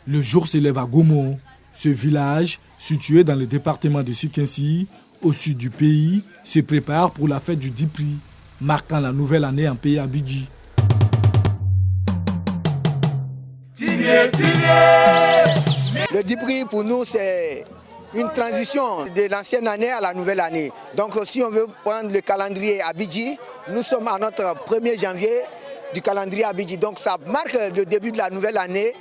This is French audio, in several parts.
Le jour s'élève à Gomo. Ce village, situé dans le département de Sikinsi, au sud du pays, se prépare pour la fête du Dipri, marquant la nouvelle année en pays Abidji. Le Dipri pour nous c'est une transition de l'ancienne année à la nouvelle année. Donc si on veut prendre le calendrier Abidji, nous sommes à notre 1er janvier du calendrier Abidji. Donc ça marque le début de la nouvelle année,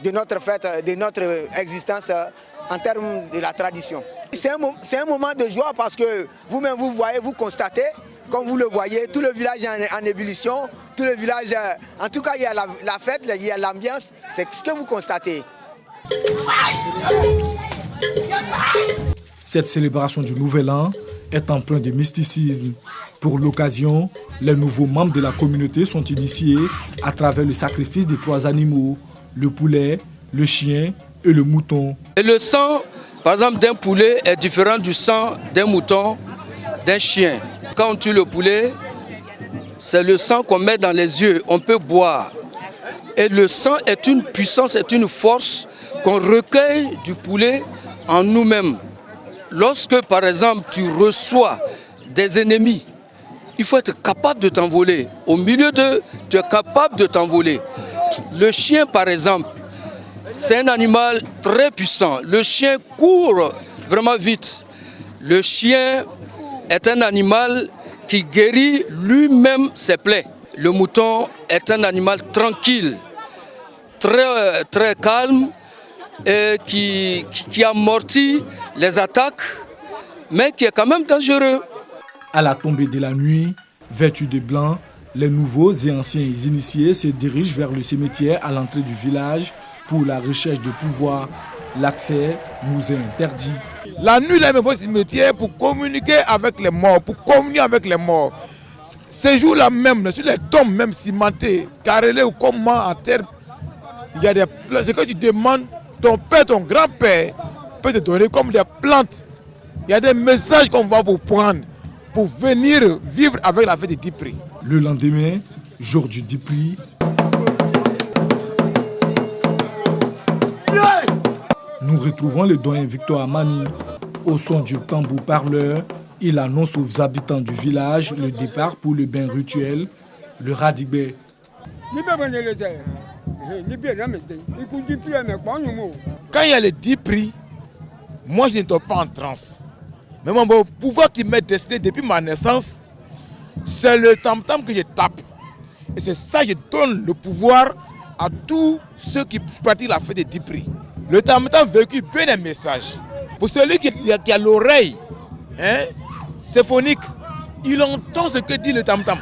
de notre fête, de notre existence en termes de la tradition. C'est un moment de joie parce que vous-même vous voyez, vous constatez, comme vous le voyez, tout le village est en ébullition, tout le village, en tout cas il y a la fête, il y a l'ambiance, c'est ce que vous constatez. Cette célébration du Nouvel An est empreinte de mysticisme. Pour l'occasion, les nouveaux membres de la communauté sont initiés à travers le sacrifice des 3 animaux, le poulet, le chien et le mouton. Et le sang, par exemple, d'un poulet est différent du sang d'un mouton, d'un chien. Quand on tue le poulet, c'est le sang qu'on met dans les yeux, on peut boire. Et le sang est une puissance, est une force qu'on recueille du poulet en nous-mêmes. Lorsque, par exemple, tu reçois des ennemis, il faut être capable de t'envoler. Au milieu d'eux, tu es capable de t'envoler. Le chien, par exemple, c'est un animal très puissant. Le chien court vraiment vite. Le chien est un animal qui guérit lui-même ses plaies. Le mouton est un animal tranquille, très calme, et qui amortit les attaques, mais qui est quand même dangereux. À la tombée de la nuit, vêtus de blanc, les nouveaux et anciens initiés se dirigent vers le cimetière à l'entrée du village pour la recherche de pouvoir. L'accès nous est interdit. La nuit, là, il me faut au cimetière pour communiquer avec les morts, pour communier avec les morts. Ces jours-là même, sur les tombes même cimentées, carrelées ou comment en terre, il y a des plantes. Ce que tu demandes, ton père, ton grand-père peut te donner comme des plantes. Il y a des messages qu'on va vous prendre pour venir vivre avec la fête du Dipri. Le lendemain, jour du Dipri, nous retrouvons le doyen Victor Amani. Au son du tambour parleur, il annonce aux habitants du village le départ pour le bain rituel, le Radibé. Quand il y a le Dipri, moi je ne dors pas en transe. Mais mon pouvoir qui m'est destiné depuis ma naissance, c'est le tam-tam que je tape. Et c'est ça que je donne le pouvoir à tous ceux qui pratiquent la fête des Dipri. Le tam-tam véhicule bien un message. Pour celui qui a l'oreille symphonique, il entend ce que dit le tam-tam.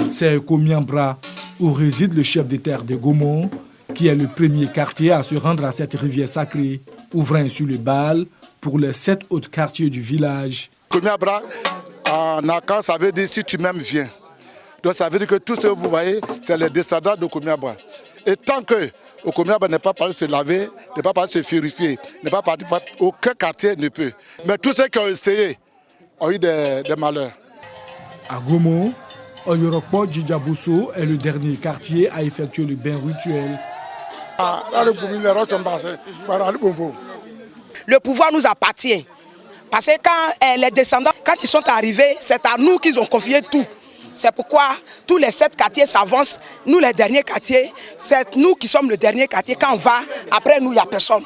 C'est Komiambra, où réside le chef des terres de Gomon, qui est le premier quartier à se rendre à cette rivière sacrée, ouvrant ainsi le bal pour les 7 autres quartiers du village. Komiambra, en Akan, ça veut dire si tu m'aimes, viens. Donc ça veut dire que tout ce que vous voyez, c'est les descendants de Komiambra. Et tant que Okomiabra n'est pas parti se laver, n'est pas parti se purifier, n'est pas parti, aucun quartier ne peut. Mais tous ceux qui ont essayé ont eu des malheurs. À Gomo, Oyorokpo Djidjabousso est le dernier quartier à effectuer le bain rituel. Le pouvoir nous appartient. Parce que quand les descendants, quand ils sont arrivés, c'est à nous qu'ils ont confié tout. C'est pourquoi tous les 7 quartiers s'avancent. Nous, les derniers quartiers, c'est nous qui sommes le dernier quartier. Quand on va, après nous, il n'y a personne.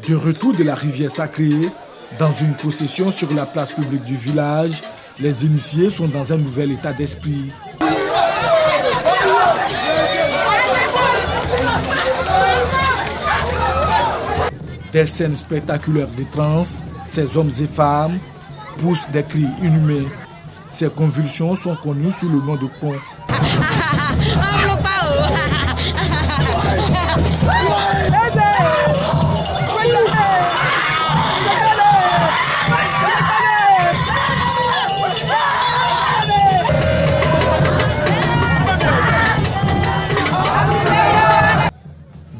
De retour de la rivière sacrée, dans une procession sur la place publique du village, les initiés sont dans un nouvel état d'esprit. Des scènes spectaculaires de trance, ces hommes et femmes poussent des cris inhumains. Ces convulsions sont connues sous le nom de pont.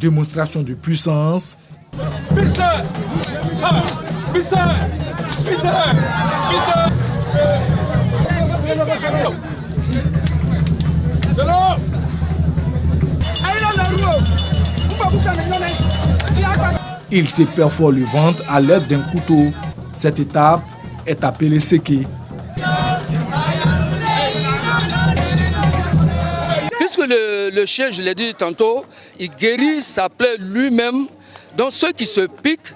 Démonstration de puissance. Mister! Mister! Mister! Mister! Il se perfore le ventre à l'aide d'un couteau. Cette étape est appelée séquée. Puisque le chien, je l'ai dit tantôt, il guérit sa plaie lui-même. Donc ceux qui se piquent,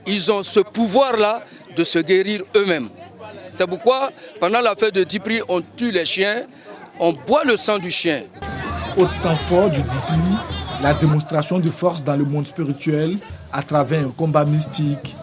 ils ont ce pouvoir-là de se guérir eux-mêmes. C'est pourquoi, pendant la fête de Dipri, on tue les chiens, on boit le sang du chien. Au temps fort du Dipri, la démonstration de force dans le monde spirituel à travers un combat mystique.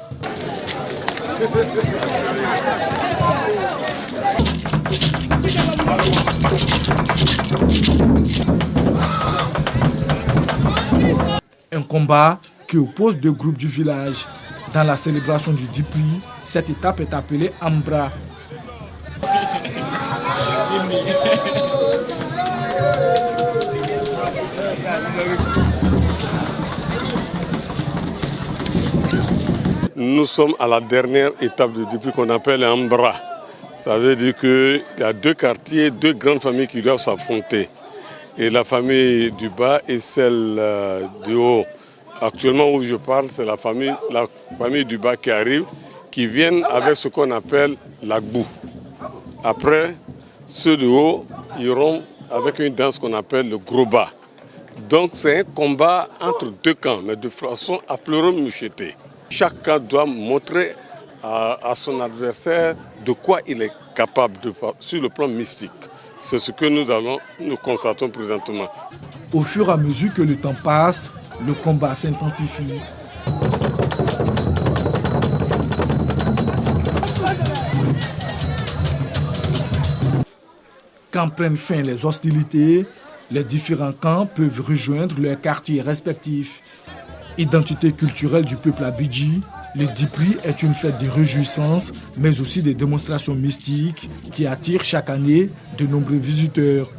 Un combat qui oppose deux groupes du village. Dans la célébration du Dipri, cette étape est appelée Ambra. Nous sommes à la dernière étape du Dipri qu'on appelle Ambra. Ça veut dire qu'il y a deux quartiers, deux grandes familles qui doivent s'affronter. Et la famille du bas et celle du haut. Actuellement où je parle, c'est la famille du bas qui arrive, qui viennent avec ce qu'on appelle l'agbou. Après, ceux du haut iront avec une danse qu'on appelle le gros bas. Donc c'est un combat entre deux camps, mais de façon à pleurer moucheté. Chaque camp doit montrer à son adversaire de quoi il est capable sur le plan mystique. C'est ce que nous constatons présentement. Au fur et à mesure que le temps passe, le combat s'intensifie. Quand prennent fin les hostilités, les différents camps peuvent rejoindre leurs quartiers respectifs. Identité culturelle du peuple abidji, le Dipri est une fête de réjouissance, mais aussi des démonstrations mystiques qui attirent chaque année de nombreux visiteurs.